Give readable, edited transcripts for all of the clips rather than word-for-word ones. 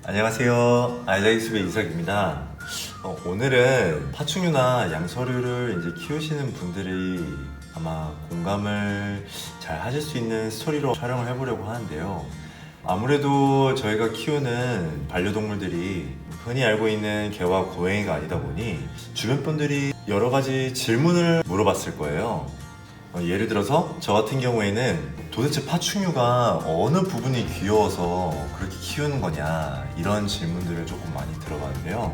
안녕하세요. 아이자익숲의 이삭입니다. 오늘은 파충류나 양서류를 이제 키우시는 분들이 아마 공감을 잘 하실 수 있는 스토리로 촬영을 해보려고 하는데요. 아무래도 저희가 키우는 반려동물들이 흔히 알고 있는 개와 고양이가 아니다 보니 주변 분들이 여러 가지 질문을 물어봤을 거예요. 예를 들어서 저 같은 경우에는 도대체 파충류가 어느 부분이 귀여워서 그렇게 키우는 거냐 이런 질문들을 조금 많이 들어봤는데요.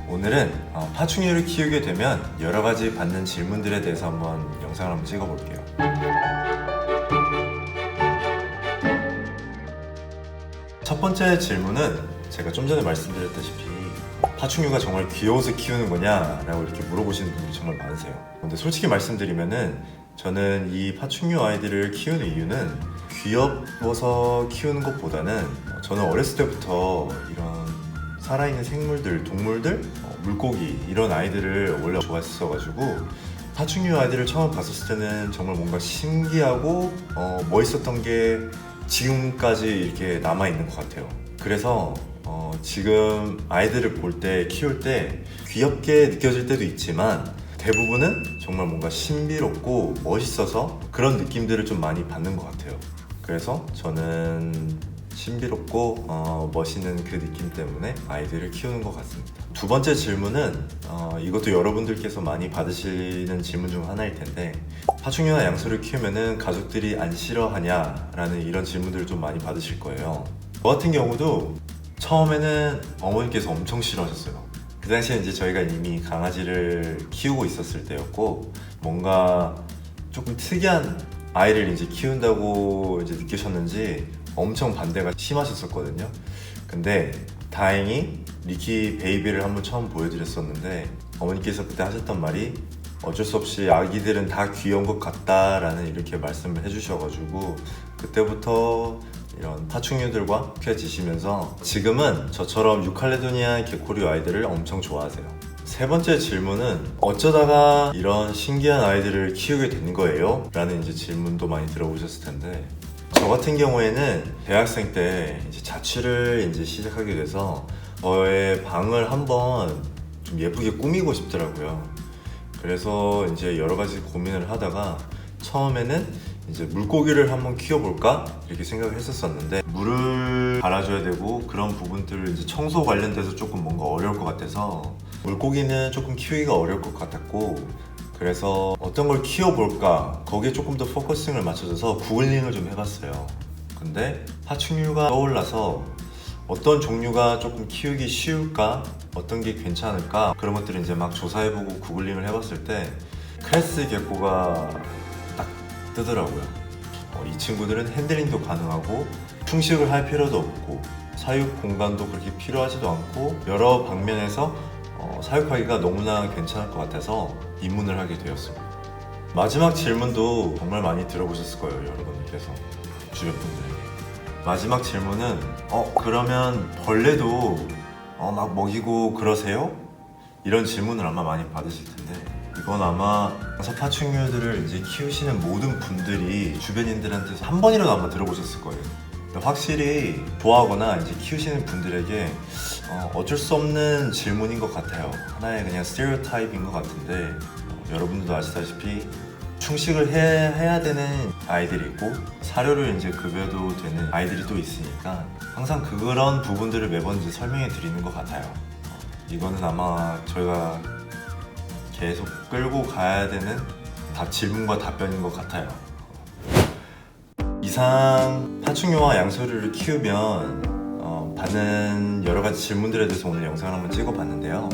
오늘은 파충류를 키우게 되면 여러 가지 받는 질문들에 대해서 한번 영상을 한번 찍어볼게요. 첫 번째 질문은 제가 좀 전에 말씀드렸다시피 파충류가 정말 귀여워서 키우는 거냐 라고 이렇게 물어보시는 분들이 정말 많으세요. 근데 솔직히 말씀드리면은 저는 이 파충류 아이들을 키우는 이유는 귀여워서 키우는 것보다는 저는 어렸을 때부터 이런 살아있는 생물들, 동물들, 물고기 이런 아이들을 원래 좋아했어가지고 파충류 아이들을 처음 봤을 때는 정말 뭔가 신기하고 멋있었던 게 지금까지 이렇게 남아있는 것 같아요. 그래서 지금 아이들을 볼 때, 키울 때 귀엽게 느껴질 때도 있지만 대부분은 정말 뭔가 신비롭고 멋있어서 그런 느낌들을 좀 많이 받는 것 같아요. 그래서 저는 신비롭고 멋있는 그 느낌 때문에 아이들을 키우는 것 같습니다. 두 번째 질문은 이것도 여러분들께서 많이 받으시는 질문 중 하나일 텐데 파충류나 양서를 키우면은 가족들이 안 싫어하냐라는 이런 질문들을 좀 많이 받으실 거예요. 저 같은 경우도 처음에는 어머니께서 엄청 싫어하셨어요. 그 당시에 이제 저희가 이미 강아지를 키우고 있었을 때였고 뭔가 조금 특이한 아이를 이제 키운다고 이제 느끼셨는지 엄청 반대가 심하셨었거든요. 근데 다행히 리키 베이비를 한번 처음 보여드렸었는데 어머니께서 그때 하셨던 말이 어쩔 수 없이 아기들은 다 귀여운 것 같다라는 이렇게 말씀을 해주셔가지고 그때부터 이런 파충류들과 쾌지시면서 지금은 저처럼 유칼레도니아 개코류 아이들을 엄청 좋아하세요. 세 번째 질문은 어쩌다가 이런 신기한 아이들을 키우게 된 거예요? 라는 이제 질문도 많이 들어보셨을 텐데 저 같은 경우에는 대학생 때 이제 자취를 이제 시작하게 돼서 저의 방을 한번 좀 예쁘게 꾸미고 싶더라고요. 그래서 이제 여러 가지 고민을 하다가 처음에는 이제 물고기를 한번 키워볼까 이렇게 생각을 했었었는데 물을 갈아줘야 되고 그런 부분들을 이제 청소 관련돼서 조금 뭔가 어려울 것 같아서 물고기는 조금 키우기가 어려울 것 같았고 그래서 어떤 걸 키워볼까 거기에 조금 더 포커싱을 맞춰줘서 구글링을 좀 해봤어요. 근데 파충류가 떠올라서 어떤 종류가 조금 키우기 쉬울까 어떤 게 괜찮을까 그런 것들을 이제 막 조사해보고 구글링을 해봤을 때 크레스 게코가 딱 뜨더라고요. 이 친구들은 핸들링도 가능하고 충식을 할 필요도 없고 사육 공간도 그렇게 필요하지도 않고 여러 방면에서 사육하기가 너무나 괜찮을 것 같아서 입문을 하게 되었습니다. 마지막 질문도 정말 많이 들어보셨을 거예요, 여러분들께서 주변 분들에게. 마지막 질문은 그러면 벌레도 막 먹이고 그러세요? 이런 질문을 아마 많이 받으실 텐데 이건 아마 파충류들을 이제 키우시는 모든 분들이 주변인들한테서 한 번이라도 아마 들어보셨을 거예요. 확실히 좋아하거나 이제 키우시는 분들에게 어쩔 수 없는 질문인 것 같아요. 하나의 그냥 스테레오타입인 것 같은데 여러분들도 아시다시피 충식을 해야 되는 아이들이 있고 사료를 이제 급여도 되는 아이들이 또 있으니까 항상 그런 부분들을 매번 이제 설명해 드리는 것 같아요. 이거는 아마 저희가 계속 끌고 가야 되는 질문과 답변인 것 같아요. 이상 파충류와 양서류를 키우면 받는 여러 가지 질문들에 대해서 오늘 영상을 한번 찍어봤는데요.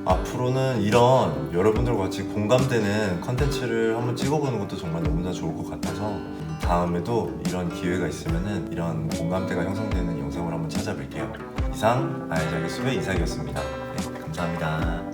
앞으로는 이런 여러분들과 같이 공감되는 컨텐츠를 한번 찍어보는 것도 정말 너무나 좋을 것 같아서 다음에도 이런 기회가 있으면 이런 공감대가 형성되는 영상을 한번 찾아뵐게요. 이상 아이자익숲의 이삭이었습니다. 네, 감사합니다.